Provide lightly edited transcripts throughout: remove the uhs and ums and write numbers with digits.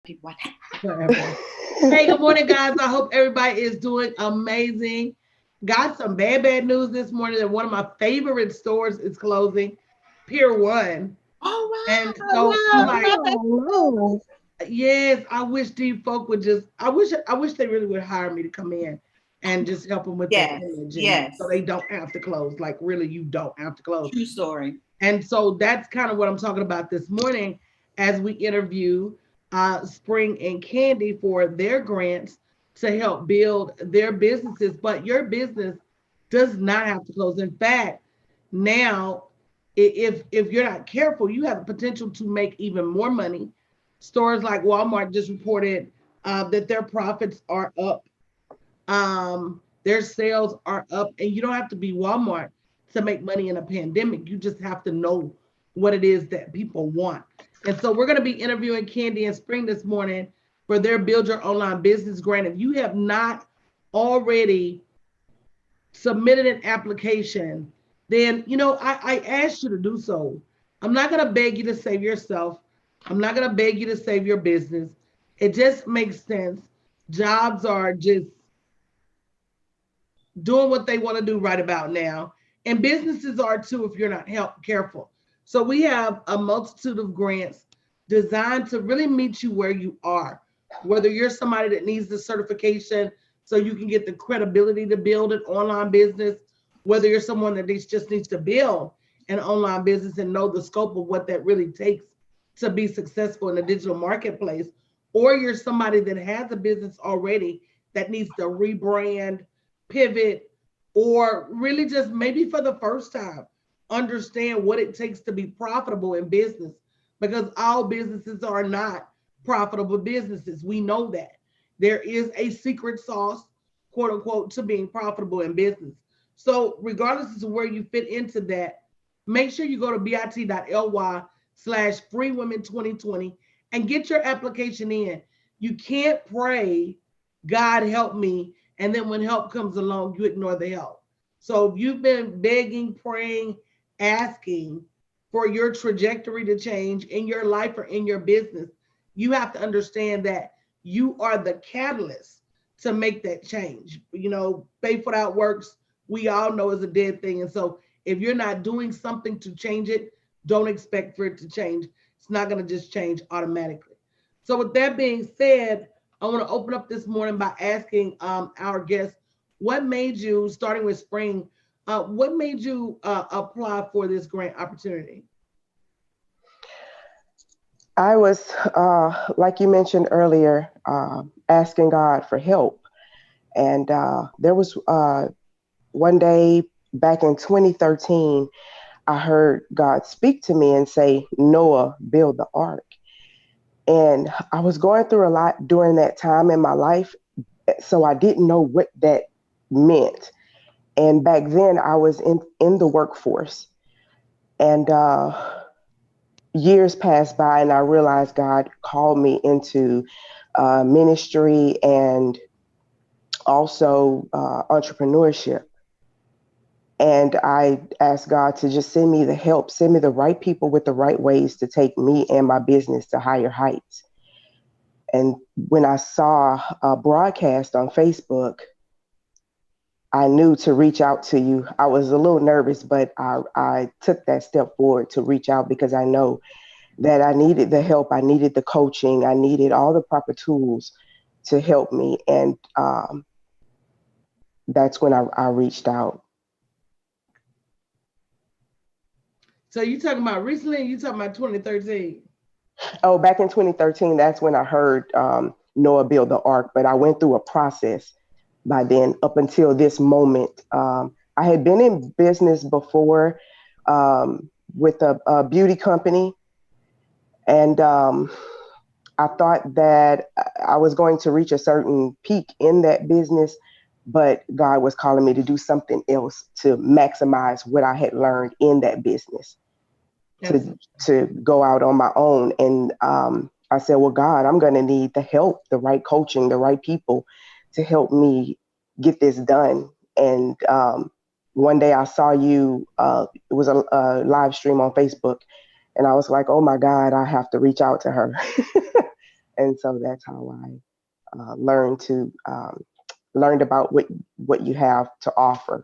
People Forever. Hey, good morning, guys. I hope everybody is doing amazing. Got some bad news this morning that one of my favorite stores is closing, Pier 1. Oh And so I'm like, Oh, yes, I wish these folk would just, I wish they really would hire me to come in and just help them with their yes, image and so yes. they don't have to close. Like, really, you don't have to close. True story. And so that's kind of what I'm talking about this morning as we interview Spring and Candy for their grants to help build their businesses. But your business does not have to close. In fact, now if you're not careful, you have the potential to make even more money. Stores like Walmart just reported that their profits are up, their sales are up, and you don't have to be Walmart to make money in a pandemic. You just have to know what it is that people want. And so we're going to be interviewing Candy and Spring this morning for their Build Your Online Business grant. If you have not already submitted an application, then I asked you to do so. I'm not going to beg you to save yourself. I'm not going to beg you to save your business. It just makes sense. Jobs are just doing what they want to do right about now. And businesses are too if you're not careful. So we have a multitude of grants designed to really meet you where you are. Whether you're somebody that needs the certification so you can get the credibility to build an online business, whether you're someone that just needs to build an online business and know the scope of what that really takes to be successful in the digital marketplace, or you're somebody that has a business already that needs to rebrand, pivot, or really just maybe for the first time understand what it takes to be profitable in business, because all businesses are not profitable businesses. We know that there is a secret sauce, quote unquote, to being profitable in business. So regardless of where you fit into that, make sure you go to bit.ly/freewomen2020 and get your application in. You can't pray, God help me, and then when help comes along, you ignore the help. So if you've been begging, praying, asking for your trajectory to change in your life or in your business, you have to understand that you are the catalyst to make that change. Faith without works, we all know is a dead thing. And so if you're not doing something to change it, don't expect for it to change. It's not going to just change automatically. So with that being said, I want to open up this morning by asking our guests, what made you, starting with Spring, what made you apply for this grant opportunity? I was, like you mentioned earlier, asking God for help. And there was one day back in 2013, I heard God speak to me and say, Noah, build the ark. And I was going through a lot during that time in my life, so I didn't know what that meant. And back then, I was in the workforce. And years passed by, and I realized God called me into ministry and also entrepreneurship. And I asked God to just send me the help, send me the right people with the right ways to take me and my business to higher heights. And when I saw a broadcast on Facebook, I knew to reach out to you. I was a little nervous, but I took that step forward to reach out because I know that I needed the help. I needed the coaching. I needed all the proper tools to help me. And that's when I reached out. So you talking about recently? You talking about 2013? Oh, back in 2013, that's when I heard Noah build the ark, but I went through a process by then up until this moment. I had been in business before with a beauty company, and I thought that I was going to reach a certain peak in that business, but God was calling me to do something else to maximize what I had learned in that business, to Absolutely. to go out on my own. And I said, well, God, I'm going to need the help, the right coaching, the right people to help me get this done. And one day I saw you, it was a live stream on Facebook, and I was like, oh my God, I have to reach out to her. And so that's how I learned about what you have to offer.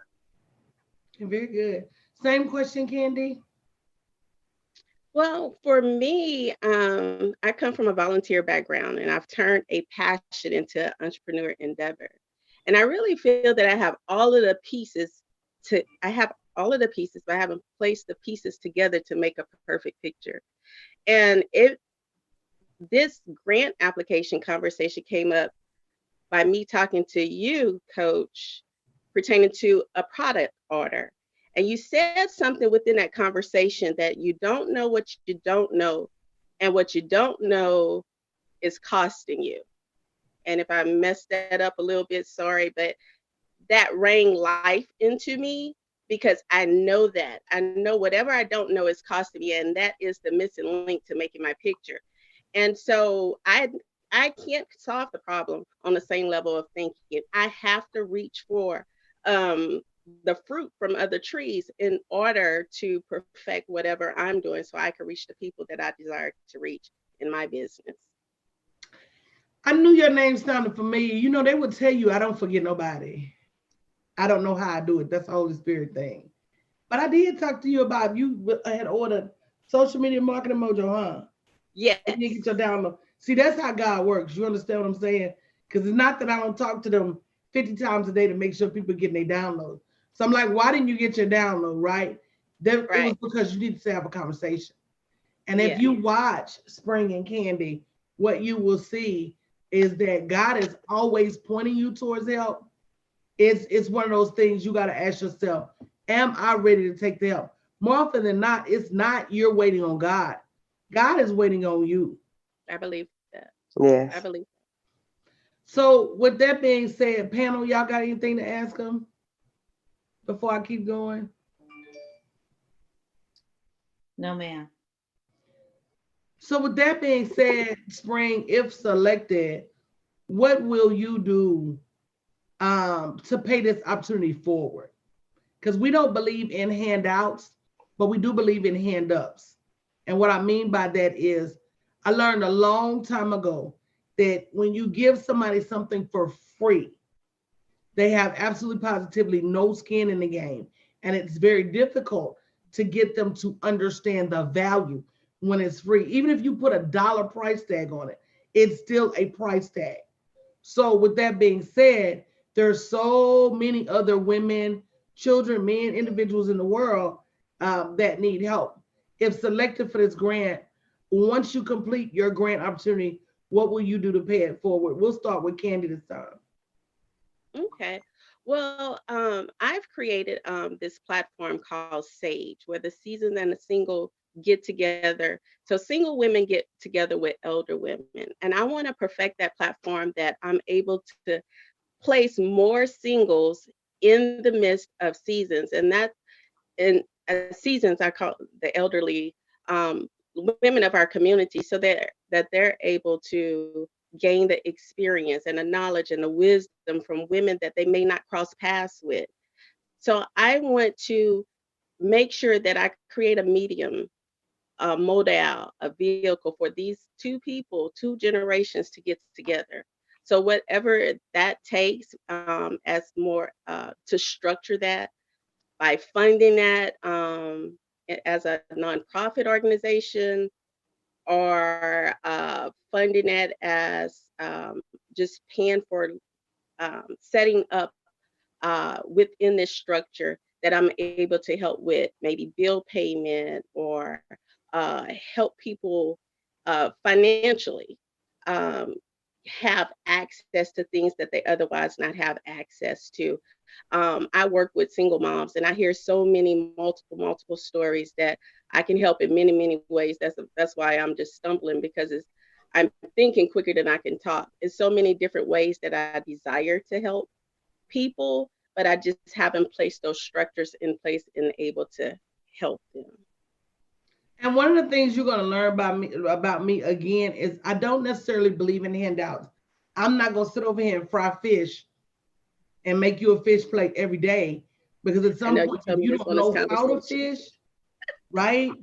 Very good. Same question, Candy. Well, for me, I come from a volunteer background and I've turned a passion into an entrepreneur endeavor. And I really feel that I have all of the pieces, but I haven't placed the pieces together to make a perfect picture. And this grant application conversation came up by me talking to you, Coach, pertaining to a product order. And you said something within that conversation that you don't know what you don't know, and what you don't know is costing you. And if I messed that up a little bit, sorry, but that rang life into me because I know that. I know whatever I don't know is costing me, and that is the missing link to making my picture. And so I can't solve the problem on the same level of thinking. I have to reach for the fruit from other trees in order to perfect whatever I'm doing so I can reach the people that I desire to reach in my business. I knew your name sounded familiar. You know, they would tell you I don't forget nobody. I don't know how I do it. That's a Holy Spirit thing. But I did talk to you about you had ordered social media marketing mojo, huh? And you get Yes, your download. See, that's how God works. You understand what I'm saying? Because it's not that I don't talk to them 50 times a day to make sure people getting their download. So I'm like, why didn't you get your download, right? Then it was right. because you need to have a conversation. And if Yeah, you watch Spring and Candy, what you will see is that God is always pointing you towards help. It's one of those things you got to ask yourself, am I ready to take the help? More often than not, it's not you're waiting on God. God is waiting on you. I believe that. I Yes. believe. So with that being said, panel, y'all got anything to ask them before I keep going? No, ma'am. So with that being said, Spring, if selected, what will you do to pay this opportunity forward? Because we don't believe in handouts, but we do believe in hand ups. And what I mean by that is, I learned a long time ago that when you give somebody something for free, they have absolutely positively no skin in the game. And it's very difficult to get them to understand the value when it's free. Even if you put a dollar price tag on it, it's still a price tag. So, with that being said, there's so many other women, children, men, individuals in the world that need help. If selected for this grant, once you complete your grant opportunity, what will you do to pay it forward? We'll start with Candy this time. Okay. Well, I've created this platform called Sage, where the seasoned and the single get together. So single women get together with elder women, and I want to perfect that platform that I'm able to place more singles in the midst of seasons, and that in seasons I call the elderly women of our community, so that they're able to gain the experience and the knowledge and the wisdom from women that they may not cross paths with. So I want to make sure that I create a medium, a modal, a vehicle for these two people, two generations to get together. So whatever that takes, as more to structure that by funding that as a nonprofit organization, or funding it as just paying for setting up within this structure that I'm able to help with maybe bill payment, or help people financially um, have access to things that they otherwise not have access to. I work with single moms, and I hear so many multiple stories that I can help in many ways. That's why I'm just stumbling, because I'm thinking quicker than I can talk. It's so many different ways that I desire to help people, but I just haven't placed those structures in place and able to help them. And one of the things you're going to learn about me again is I don't necessarily believe in handouts. I'm not going to sit over here and fry fish and make you a fish plate every day because at I some know you point, if told me you this don't on this know how to conversation. fish, right?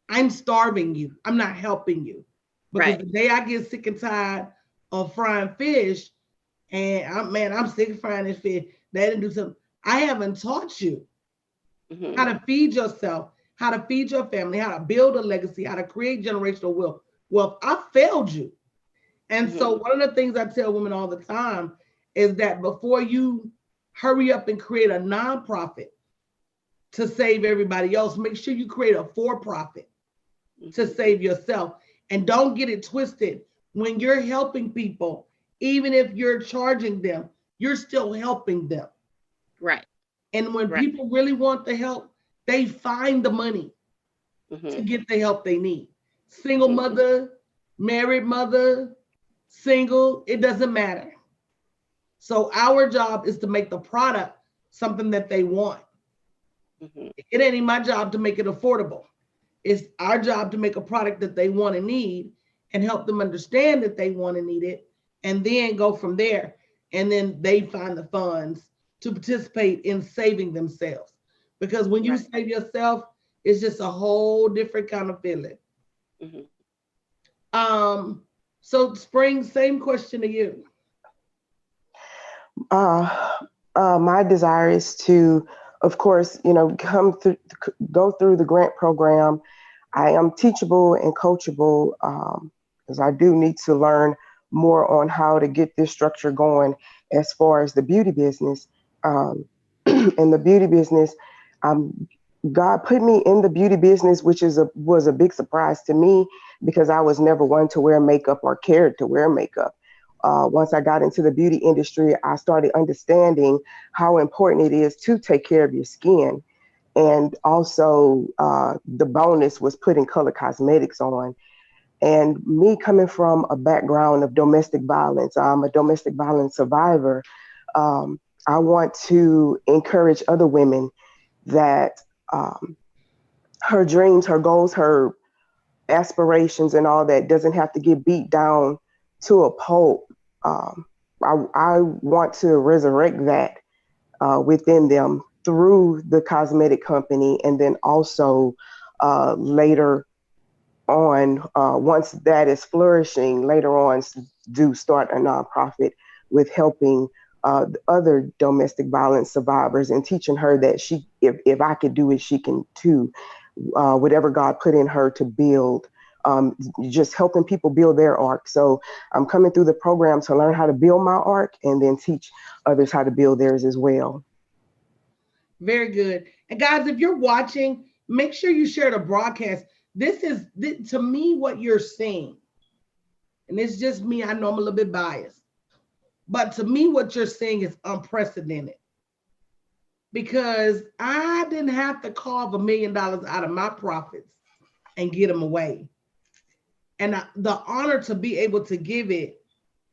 I'm starving you. I'm not helping you. Because the day I get sick and tired of frying fish, and I'm sick of frying this fish, they didn't do something. I haven't taught you how to feed yourself, how to feed your family, how to build a legacy, how to create generational wealth. Well, I failed you. And so one of the things I tell women all the time is that before you hurry up and create a nonprofit to save everybody else, make sure you create a for-profit to save yourself. And don't get it twisted. When you're helping people, even if you're charging them, you're still helping them. Right. And when people really want the help, they find the money to get the help they need. Single mother, married mother, single, it doesn't matter. So our job is to make the product something that they want. It ain't my job to make it affordable. It's our job to make a product that they want and need and help them understand that they want and need it, and then go from there. And then they find the funds to participate in saving themselves. Because when you save yourself, it's just a whole different kind of feeling. So Spring, same question to you. My desire is to, of course, go through the grant program. I am teachable and coachable, because I do need to learn more on how to get this structure going as far as the beauty business. In the beauty business, God put me in the beauty business, which was a big surprise to me because I was never one to wear makeup or cared to wear makeup. Once I got into the beauty industry, I started understanding how important it is to take care of your skin. And also the bonus was putting color cosmetics on. And me coming from a background of domestic violence, I'm a domestic violence survivor. I want to encourage other women that her dreams, her goals, her aspirations and all that doesn't have to get beat down to a pulp. I want to resurrect that within them through the cosmetic company, and then also later on, once that is flourishing, later on do start a nonprofit with helping other domestic violence survivors and teaching her that if I could do it, she can too. Whatever God put in her to build, just helping people build their arc. So I'm coming through the program to learn how to build my arc and then teach others how to build theirs as well. Very good. And guys, if you're watching, make sure you share the broadcast. This is, to me, what you're seeing. And it's just me. I know I'm a little bit biased. But to me, what you're seeing is unprecedented. Because I didn't have to carve $1 million out of my profits and get them away. And the honor to be able to give it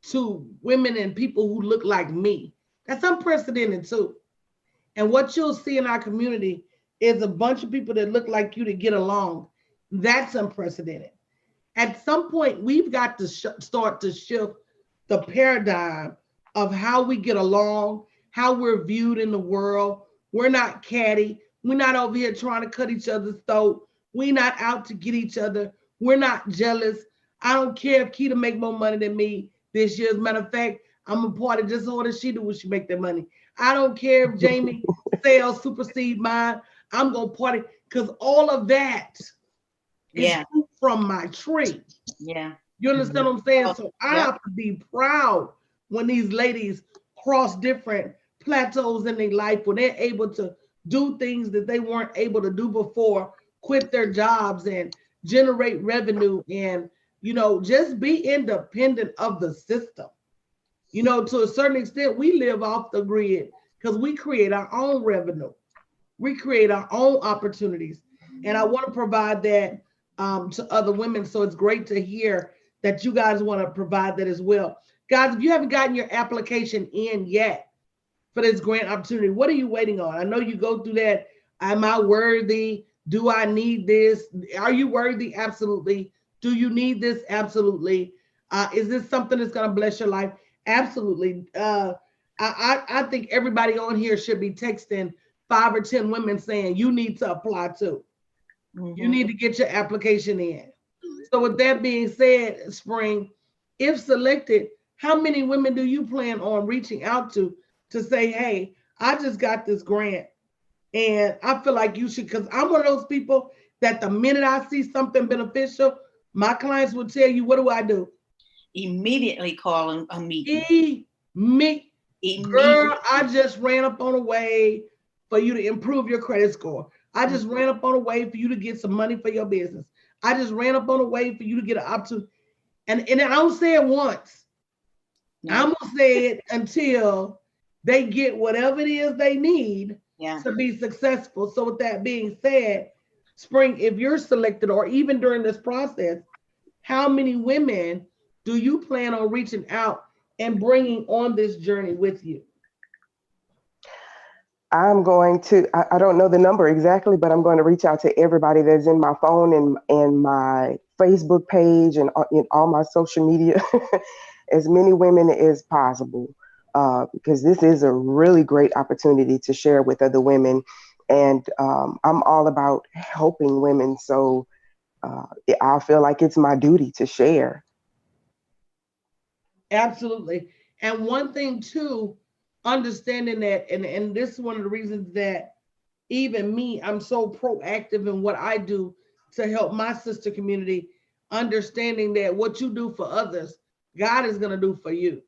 to women and people who look like me, that's unprecedented too. And what you'll see in our community is a bunch of people that look like you to get along. That's unprecedented. At some point, we've got to start to shift the paradigm of how we get along, how we're viewed in the world. We're not catty. We're not over here trying to cut each other's throat. We're not out to get each other. We're not jealous. I don't care if Keita make more money than me this year. As a matter of fact, I'm a party just so what she do when she make that money. I don't care if Jamie sales supersede mine. I'm gonna party because all of that is fruit from my tree. Yeah. You understand what I'm saying? So I have to be proud when these ladies cross different plateaus in their life, when they're able to do things that they weren't able to do before, quit their jobs and generate revenue and, just be independent of the system. To a certain extent, we live off the grid because we create our own revenue. We create our own opportunities. And I want to provide that to other women. So it's great to hear that you guys want to provide that as well. Guys, if you haven't gotten your application in yet for this grant opportunity, what are you waiting on? I know you go through that. Am I worthy? Do I need this? Are you worthy? Absolutely. Do you need this? Absolutely. Is this something that's going to bless your life? Absolutely. I think everybody on here should be texting 5 or 10 women saying you need to apply too. You need to get your application in. So with that being said, Spring, if selected, how many women do you plan on reaching out to say, hey, I just got this grant and I feel like you should, because I'm one of those people that the minute I see something beneficial, my clients will tell you, what do I do? Immediately call a meeting. Me, girl, Immediately. I just ran up on a way for you to improve your credit score. I just ran up on a way for you to get some money for your business. I just ran up on a way for you to get an opportunity. And I don't say it once. No. I'm gonna say it until they get whatever it is they need to be successful. So with that being said, Spring, if you're selected or even during this process, how many women do you plan on reaching out and bringing on this journey with you? I'm going to, I don't know the number exactly, but I'm going to reach out to everybody that's in my phone and my Facebook page and in all my social media, as many women as possible, because this is a really great opportunity to share with other women. And I'm all about helping women. So I feel like it's my duty to share. Absolutely. And one thing too, understanding that, and this is one of the reasons that even me, I'm so proactive in what I do to help my sister community, understanding that what you do for others, God is gonna do for you.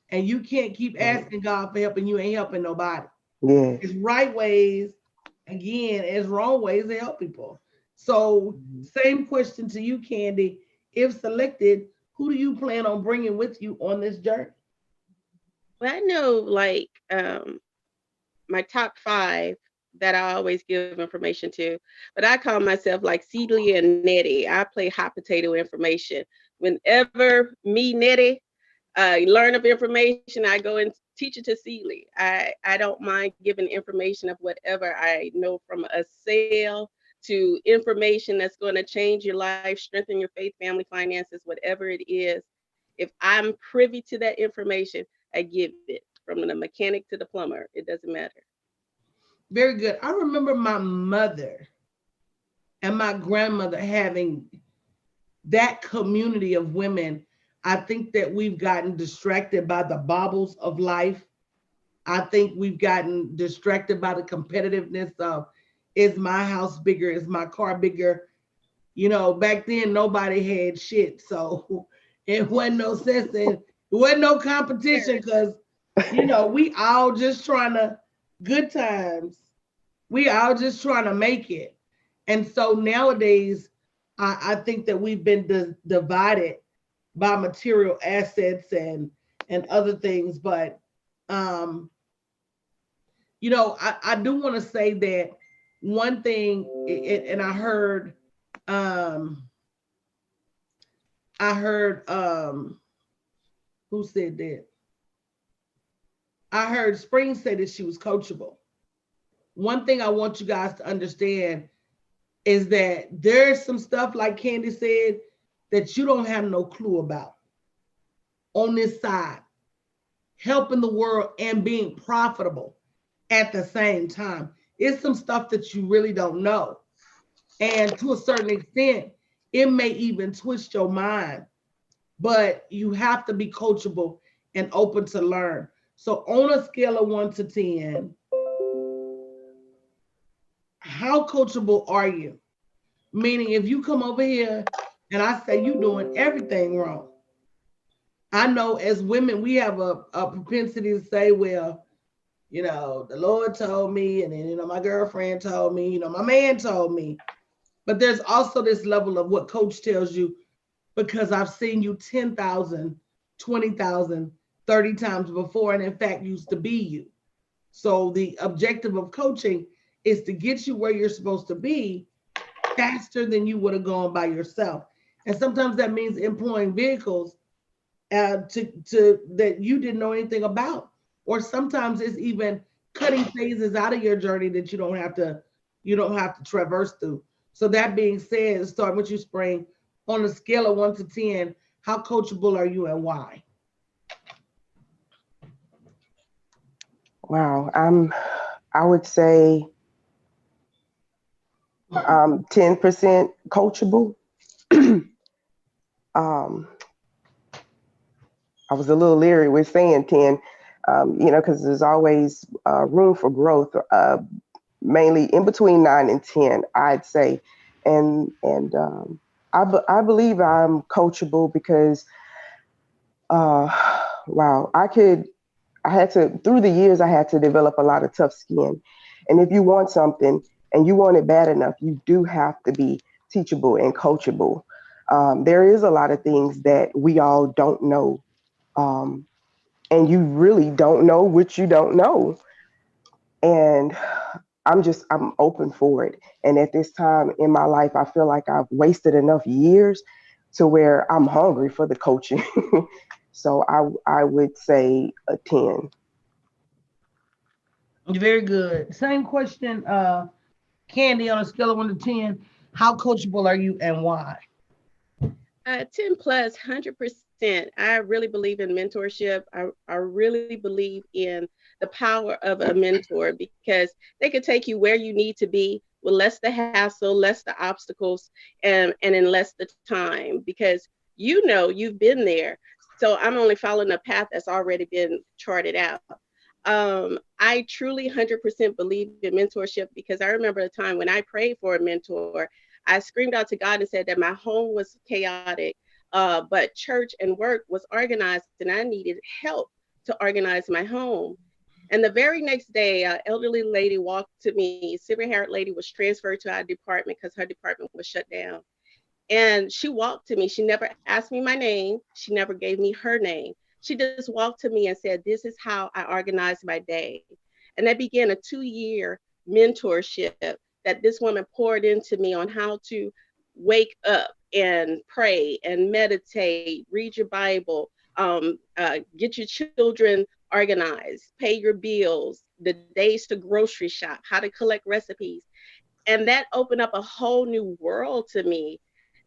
And you can't keep asking God for help and you ain't helping nobody. Yes. It's right ways, again, it's wrong ways to help people. So, same question to you, Candy. If selected, who do you plan on bringing with you on this journey? Well, I know like my top five that I always give information to, but I call myself like Celia and Nettie. I play hot potato information. Whenever me, Nettie, learn of information, I go and teach it to Celia. I don't mind giving information of whatever I know, from a sale to information that's going to change your life, strengthen your faith, family, finances, whatever it is. If I'm privy to that information, I give it, from the mechanic to the plumber. It doesn't matter. Very good. I remember my mother and my grandmother having that community of women. I think that we've gotten distracted by the baubles of life. I think we've gotten distracted by the competitiveness of, is my house bigger? Is my car bigger? You know, back then nobody had shit. So it wasn't no sense in, it wasn't no competition because, you know, we all just trying to, good times. We all just trying to make it. And so nowadays, I think that we've been divided by material assets and other things. But um, you know, I do want to say that one thing, and um, I heard who said that? I heard Spring say that she was coachable. One thing I want you guys to understand is that there's some stuff, like Candy said, that you don't have no clue about on this side, helping the world and being profitable at the same time. It's some stuff that you really don't know. And to a certain extent, it may even twist your mind, but you have to be coachable and open to learn. So on a scale of 1 to 10, how coachable are you? Meaning, if you come over here and I say you doing everything wrong, I know as women we have a propensity to say, well, you know, the Lord told me, and then, you know, my girlfriend told me, you know, my man told me. But there's also this level of what coach tells you, because I've seen you 10,000, 20,000, 30 times before, and in fact used to be you. So the objective of coaching is to get you where you're supposed to be faster than you would have gone by yourself. And sometimes that means employing vehicles to that you didn't know anything about, or sometimes it's even cutting phases out of your journey that you don't have to traverse through. So that being said, starting with you, Spring, on a scale of 1 to 10, how coachable are you and why? Wow. I would say 10% coachable. um, I was a little leery with saying 10, because there's always room for growth, mainly in between 9 and 10, I'd say. And I believe I'm coachable because, uh, wow, I had to, through the years, I had to develop a lot of tough skin. And if you want something and you want it bad enough, you do have to be teachable and coachable. There is a lot of things that we all don't know. Um, and you really don't know what you don't know. And I'm open for it. And at this time in my life, I feel like I've wasted enough years to where I'm hungry for the coaching. So I would say a 10. Very good. Same question, Candy, on a scale of 1 to 10. How coachable are you and why? 10 plus, 100%. I really believe in mentorship. I really believe in the power of a mentor because they could take you where you need to be with less the hassle, less the obstacles, and in less the time because you know you've been there. So I'm only following a path that's already been charted out. I truly 100% believe in mentorship because I remember a time when I prayed for a mentor. I screamed out to God and said that my home was chaotic, but church and work was organized, and I needed help to organize my home. And the very next day, an elderly lady walked to me. Silver haired lady was transferred to our department because her department was shut down. And she walked to me. She never asked me my name. She never gave me her name. She just walked to me and said, "This is how I organize my day." And that began a 2-year mentorship that this woman poured into me on how to wake up and pray and meditate, read your Bible, get your children organized, pay your bills, the days to grocery shop, how to collect recipes. And that opened up a whole new world to me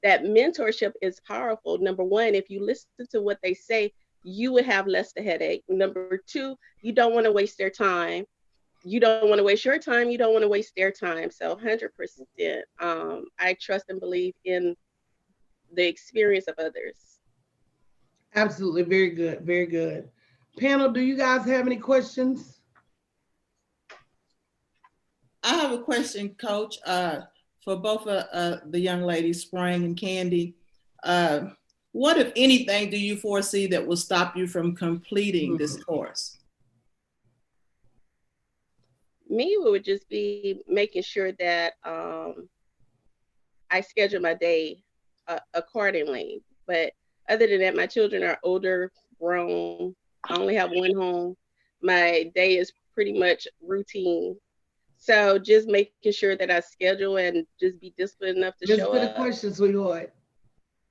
that mentorship is powerful. Number one, if you listen to what they say, you would have less the headache. Number two, you don't want to waste their time. You don't want to waste your time. You don't want to waste their time. So 100%, I trust and believe in the experience of others. Absolutely. Very good. Very good. Panel, do you guys have any questions? I have a question, Coach, for both the young ladies, Spring and Candy. Uh, what, if anything, do you foresee that will stop you from completing this course? Me would just be making sure that I schedule my day accordingly. But other than that, my children are older, grown. I only have one home. My day is pretty much routine. So just making sure that I schedule and just be disciplined enough to Listen show to the up. question, sweetheart.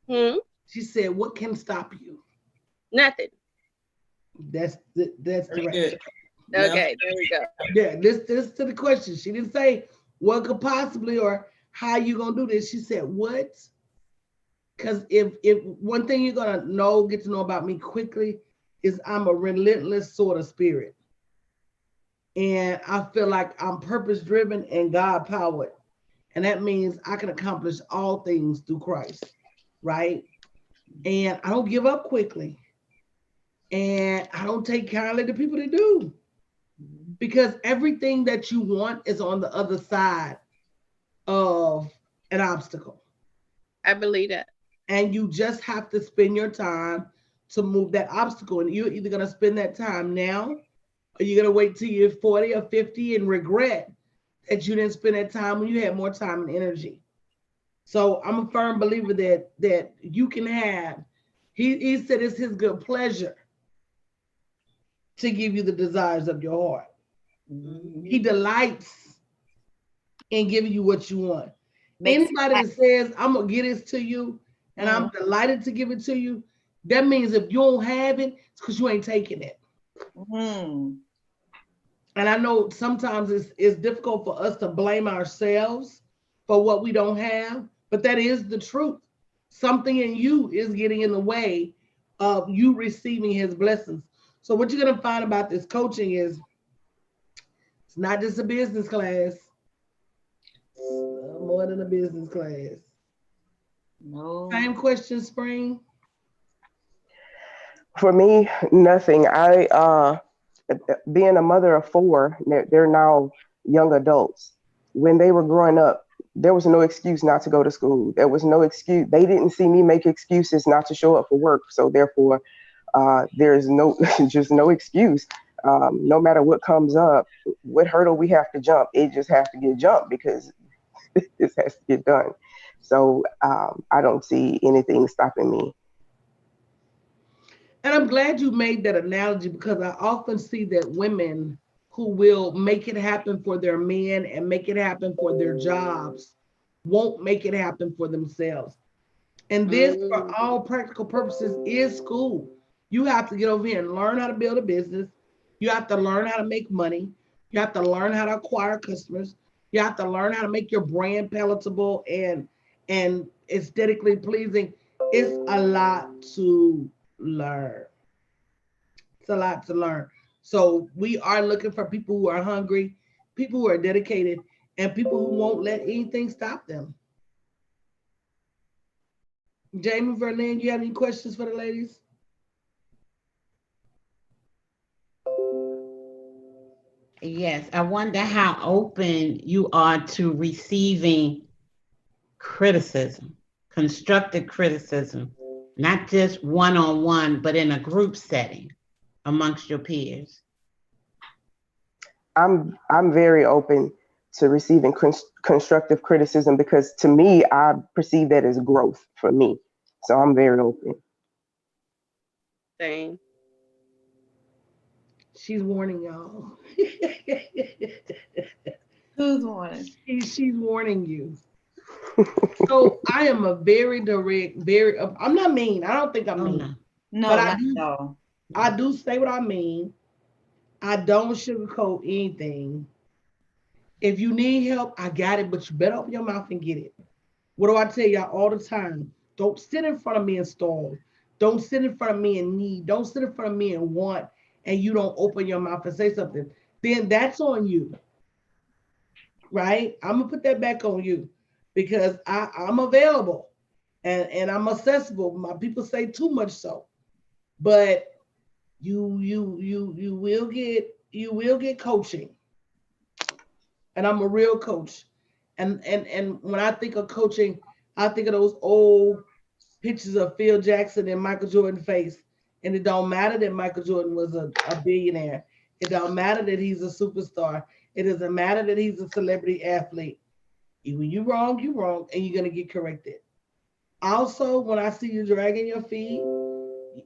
Hmm? She said, "What can stop you?" Nothing. That's Very direct. good. Yeah. Okay, there we go. Yeah, this to the question. She didn't say what could possibly or how you gonna do this. She said what? Because if one thing you're gonna get to know about me quickly is I'm a relentless sort of spirit, and I feel like I'm purpose driven and God powered, and that means I can accomplish all things through Christ, right? And I don't give up quickly, and I don't take kindly to people that do, because everything that you want is on the other side of an obstacle. I believe that. And you just have to spend your time to move that obstacle. And you're either going to spend that time now or you're going to wait till you're 40 or 50 and regret that you didn't spend that time when you had more time and energy. So I'm a firm believer that you can have. He said it's his good pleasure to give you the desires of your heart. He delights in giving you what you want. Makes Anybody that says, "I'm gonna get this to you and I'm delighted to give it to you," that means if you don't have it, it's because you ain't taking it. Mm. And I know sometimes it's difficult for us to blame ourselves for what we don't have, but that is the truth. Something in you is getting in the way of you receiving his blessings. So what you're gonna find about this coaching is it's not just a business class, it's more than a business class. No. Same question, Spring. For me, nothing. Being a mother of four, they're now young adults. When they were growing up, there was no excuse not to go to school. There was no excuse. They didn't see me make excuses not to show up for work. So therefore, there's no just no excuse. No matter what comes up, what hurdle we have to jump, it just has to get jumped because this has to get done. So I don't see anything stopping me. And I'm glad you made that analogy because I often see that women who will make it happen for their men and make it happen for their jobs won't make it happen for themselves. And this, for Mm, all practical purposes, is school. You have to get over here and learn how to build a business. You have to learn how to make money. You have to learn how to acquire customers. You have to learn how to make your brand palatable and aesthetically pleasing. It's a lot to learn. It's a lot to learn. So we are looking for people who are hungry, people who are dedicated, and people who won't let anything stop them. Jamie Verlin, you have any questions for the ladies? Yes, I wonder how open you are to receiving criticism, constructive criticism, not just one on one, but in a group setting amongst your peers. I'm very open to receiving constructive criticism because to me, I perceive that as growth for me. So I'm very open. same. She's warning y'all. Who's one? She's warning you. So I am a very direct, very. I'm not mean. I don't think I'm Oh mean, no. but No, not at all. I do say what I mean. I don't sugarcoat anything. If you need help, I got it, but you better open your mouth and get it. What do I tell y'all all the time? Don't sit in front of me and stall. Don't sit in front of me and need. Don't sit in front of me and want, and you don't open your mouth and say something. Then that's on you, right? I'm gonna put that back on you because I'm available and I'm accessible. My people say too much so, but you will get coaching, and I'm a real coach. And when I think of coaching, I think of those old pictures of Phil Jackson and Michael Jordan face. And it don't matter that Michael Jordan was a billionaire. It don't matter that he's a superstar. It doesn't matter that he's a celebrity athlete. When you wrong, and you're gonna get corrected. Also, when I see you dragging your feet,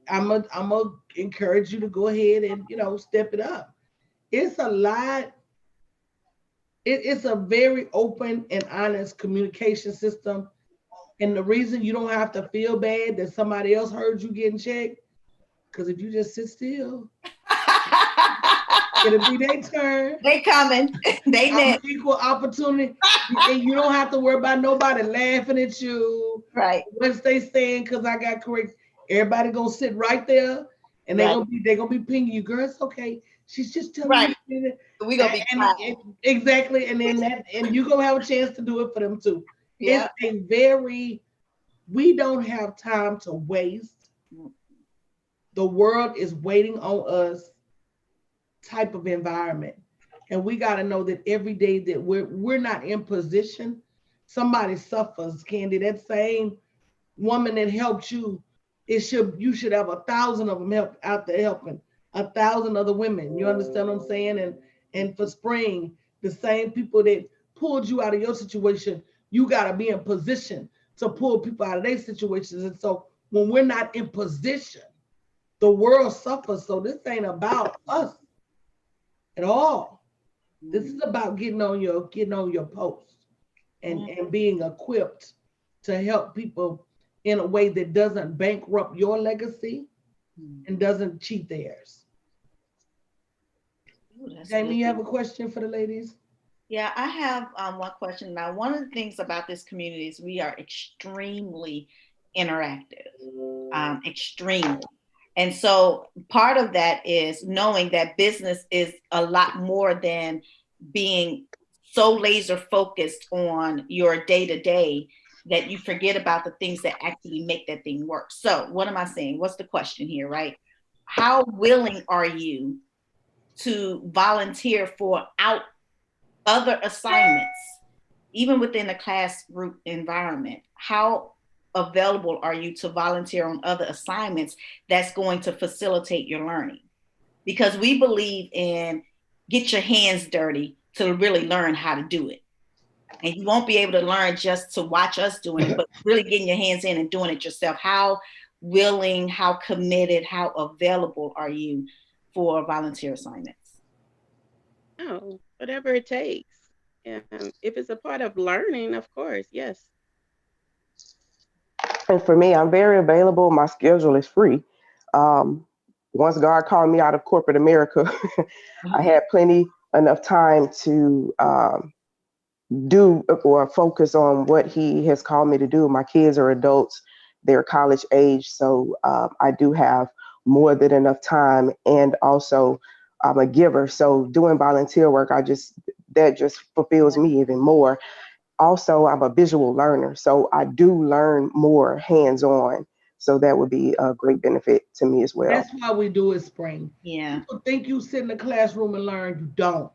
I'm a encourage you to go ahead and step it up. It's a lot. It's a very open and honest communication system. And the reason you don't have to feel bad that somebody else heard you getting checked, because if you just sit still, it'll be their turn. They coming. They I'm next. an equal opportunity. And you don't have to worry about nobody laughing at you. Right. Once they saying because I got correct, everybody gonna sit right there and Right. they're gonna be pinging you, girl. It's okay. She's just telling Right. you. We gonna be quiet. Exactly. And then and you gonna have a chance to do it for them too. Yeah. It's a very we don't have time to waste. The world is waiting on us type of environment. And we got to know that every day that we're not in position, somebody suffers, Candy. That same woman that helped you, you should have 1,000 of them help out there helping 1,000 other women. You understand what I'm saying? And for Spring, the same people that pulled you out of your situation, you got to be in position to pull people out of their situations. And so when we're not in position, the world suffers. So this ain't about us at all. This is about getting on your post and being equipped to help people in a way that doesn't bankrupt your legacy and doesn't cheat theirs. Ooh, that's Jamie, good. you have a question for the ladies? Yeah, I have one question. Now, one of the things about this community is we are extremely interactive, extremely. And so part of that is knowing that business is a lot more than being so laser focused on your day to day. that you forget about the things that actually make that thing work. So what am I saying? What's the question here, right? How willing are you to volunteer for other assignments, even within a class group environment? How available are you to volunteer on other assignments that's going to facilitate your learning? Because we believe in get your hands dirty to really learn how to do it. And you won't be able to learn just to watch us doing it, but really getting your hands in and doing it yourself. How willing, how committed, how available are you for volunteer assignments? Oh, whatever it takes. Yeah. If it's a part of learning, of course, yes. And for me, I'm very available. My schedule is free. Um, Once God called me out of corporate America, I had plenty enough time to do or focus on what He has called me to do. My kids are adults; they're college age, so I do have more than enough time. And also, I'm a giver, so doing volunteer work, that just fulfills me even more. Also, I'm a visual learner, so I do learn more hands-on. So that would be a great benefit to me as well. That's why we do it, Spring. Yeah. People think you sit in the classroom and learn. You don't.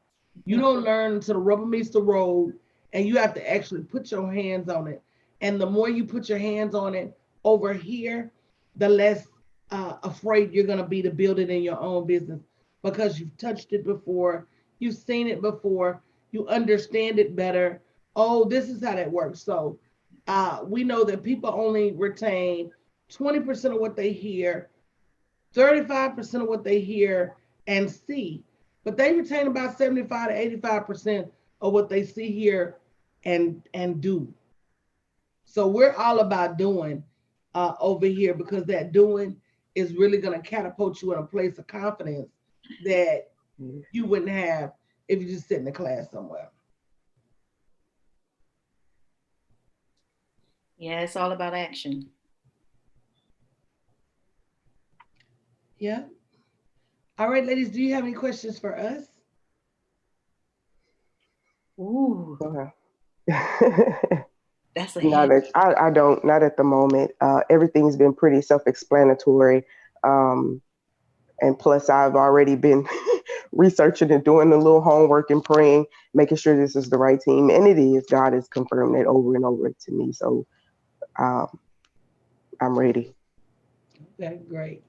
You don't learn until the rubber meets the road, and you have to actually put your hands on it. And the more you put your hands on it over here, the less afraid you're going to be to build it in your own business because you've touched it before, you've seen it before, you understand it better. Oh, this is how that works. So we know that people only retain 20% of what they hear, 35% of what they hear and see, but they retain about 75 to 85% of what they see, hear, and do. So we're all about doing over here because that doing is really going to catapult you in a place of confidence that you wouldn't have if you just sit in the class somewhere. Yeah, it's all about action. Yeah. All right, ladies, do you have any questions for us? Ooh, Okay. that's a Not heavy. at, I don't, not at the moment. Everything's been pretty self-explanatory. Um, and plus, I've already been researching and doing a little homework and praying, making sure this is the right team. And it is. God has confirmed that over and over to me. So um, I'm ready. Okay, great.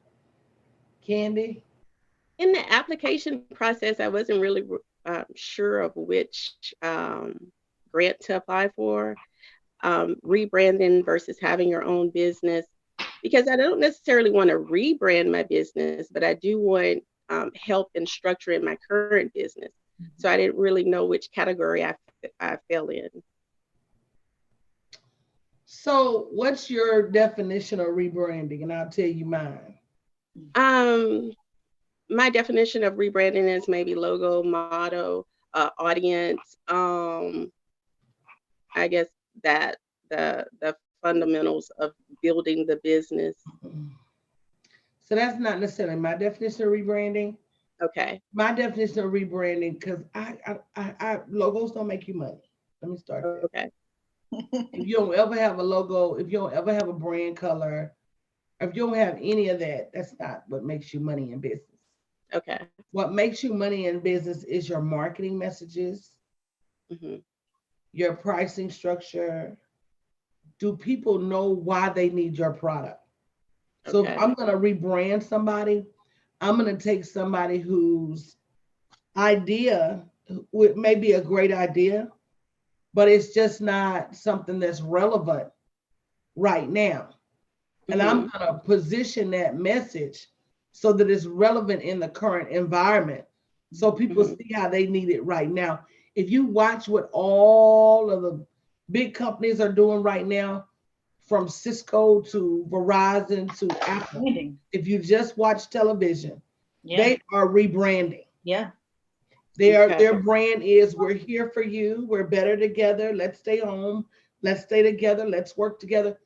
Candy? In the application process, I wasn't really sure of which grant to apply for, rebranding versus having your own business, because I don't necessarily want to rebrand my business, but I do want help in structuring my current business. So I didn't really know which category I fell in. So, what's your definition of rebranding? And I'll tell you mine. Um, my definition of rebranding is maybe logo, motto, audience. I guess that the fundamentals of building the business. So that's not necessarily my definition of rebranding. Okay. My definition of rebranding, because logos don't make you money. Let me start there. Okay. If you don't ever have a logo, if you don't ever have a brand color, if you don't have any of that, that's not what makes you money in business. Okay. What makes you money in business is your marketing messages, Hmm. your pricing structure. Do people know why they need your product? So if Okay. I'm going to rebrand somebody, I'm going to take somebody whose idea may be a great idea, but it's just not something that's relevant right now. And I'm Hmm. going to position that message so that it's relevant in the current environment so people Hmm. see how they need it right now. If you watch what all of the big companies are doing right now, from Cisco to Verizon to Apple, Branding. if you just watch television, Yeah. they are rebranding. Yeah. Their Okay. brand is we're here for you, we're better together, let's stay home, let's stay together, let's work together.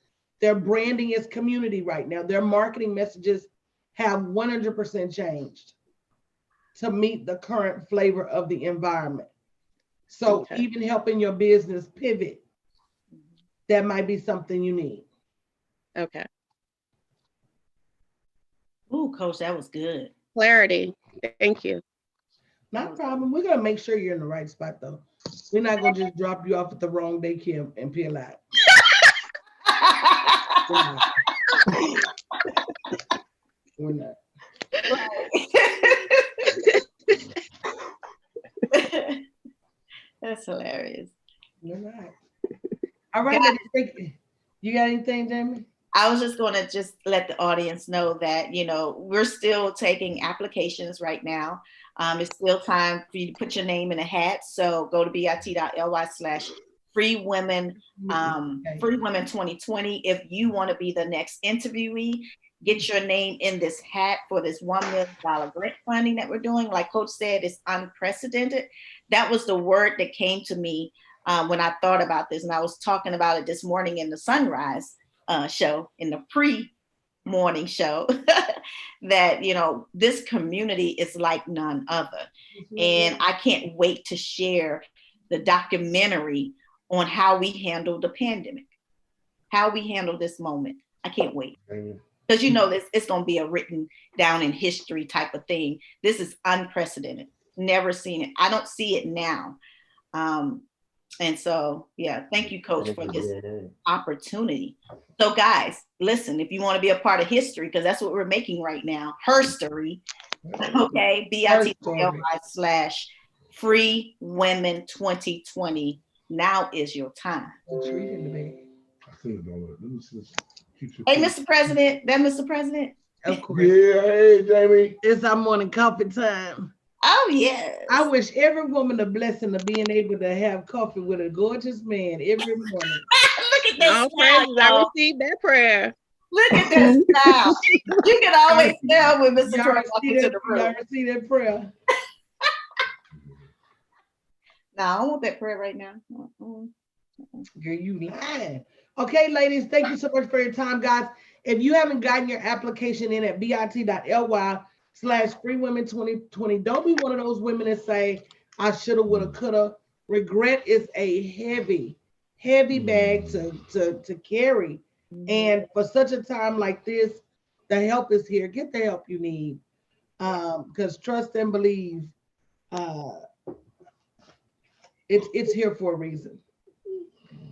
Their branding is community right now. Their marketing messages have 100% changed to meet the current flavor of the environment. So Okay. even helping your business pivot that might be something you need. Okay. Ooh, Coach, that was good. Clarity. Thank you. Not a problem. We're gonna make sure you're in the right spot though. We're not gonna just drop you off at the wrong daycare and peel out. We're not. That's hilarious. We're not. All right, ladies. You got anything, Jamie? I was just going to just let the audience know that, we're still taking applications right now. It's still time for you to put your name in a hat. So go to bit.ly/free women, free women 2020. If you want to be the next interviewee, get your name in this hat for this $1 million grant funding that we're doing. Like Coach said, it's unprecedented. That was the word that came to me when I thought about this. And I was talking about it this morning in the Sunrise show, in the pre-morning show, that, this community is like none other. And I can't wait to share the documentary on how we handle the pandemic, how we handle this moment. I can't wait. Because it's going to be a written down in history type of thing. This is unprecedented. Never seen it. I don't see it now. And so, yeah, thank you, Coach, for this opportunity. So, guys, listen, if you want to be a part of history, because that's what we're making right now, herstory, okay, bit.ly/free women 2020. Now is your time. Hey, Mr. President, Mr. President. Of course. Yeah, hey, Jamie. It's our morning coffee time. Oh, yes. I wish every woman a blessing of being able to have coffee with a gorgeous man every morning. Look at this. All praises. I received that prayer. Look at this now. You can always tell when Mr. Troy walks into the room. Y'all see that prayer? No, I don't want that prayer right now. Girl, you lying. Okay, ladies, thank you so much for your time, guys. If you haven't gotten your application in at bit.ly/free women 2020, don't be one of those women that say, I shoulda, woulda, coulda. Regret is a heavy bag to carry. And for such a time like this, the help is here. Get the help you need. Because trust and believe, it's here for a reason.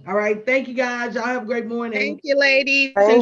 All right. Thank you, guys. Y'all have a great morning. Thank you, ladies. Thank